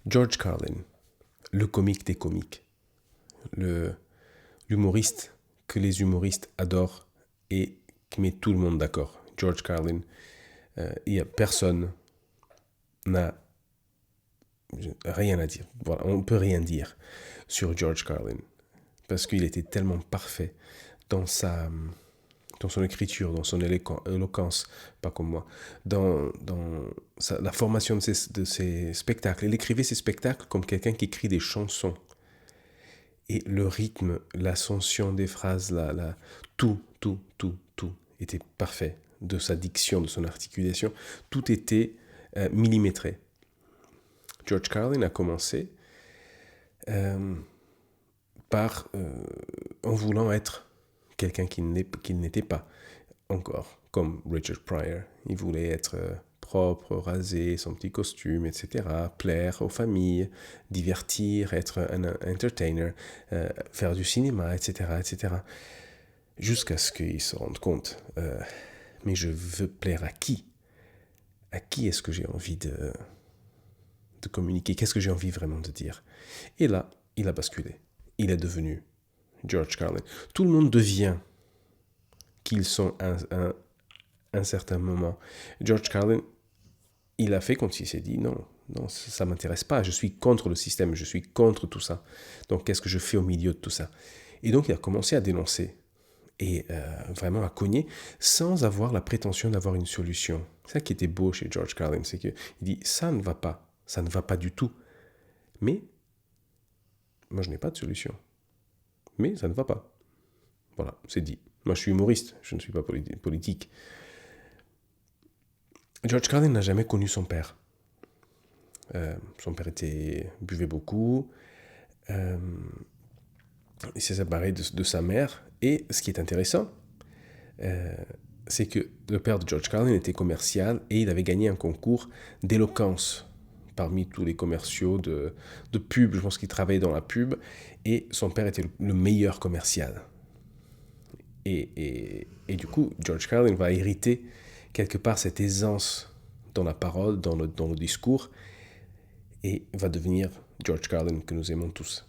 George Carlin, le comique des comiques, l'humoriste que les humoristes adorent et qui met tout le monde d'accord. George Carlin, personne n'a rien à dire. Voilà, on ne peut rien dire sur George Carlin parce qu'il était tellement parfait dans son écriture, dans son éloquence, pas comme moi, dans la formation de ses spectacles. Il écrivait ses spectacles comme quelqu'un qui écrit des chansons. Et le rythme, l'ascension des phrases, tout était parfait. De sa diction, de son articulation, tout était millimétré. George Carlin a commencé en voulant être quelqu'un qu'il n'était pas encore, comme Richard Pryor. Il voulait être propre, rasé, son petit costume, etc., plaire aux familles, divertir, être un entertainer, faire du cinéma, etc., etc. Jusqu'à ce qu'il se rende compte, mais je veux plaire à qui? À qui est-ce que j'ai envie de communiquer? Qu'est-ce que j'ai envie vraiment de dire? Et là, il a basculé. Il est devenu George Carlin. Tout le monde devient qu'ils sont à un certain moment. George Carlin, il a fait quand il s'est dit non, ça ne m'intéresse pas, je suis contre le système, je suis contre tout ça. Donc qu'est-ce que je fais au milieu de tout ça? Et donc il a commencé à dénoncer et vraiment à cogner sans avoir la prétention d'avoir une solution. C'est ça qui était beau chez George Carlin, c'est qu'il dit ça ne va pas du tout. Mais moi je n'ai pas de solution. Mais ça ne va pas. Voilà, c'est dit. Moi je suis humoriste, je ne suis pas politique. George Carlin n'a jamais connu son père. Son père buvait beaucoup. Il s'est séparé de sa mère. Et ce qui est intéressant, c'est que le père de George Carlin était commercial et il avait gagné un concours d'éloquence parmi tous les commerciaux de pub. Je pense qu'il travaillait dans la pub. Et son père était le meilleur commercial. Et du coup, George Carlin va hériter quelque part cette aisance dans la parole, dans le discours, et va devenir George Carlin que nous aimons tous.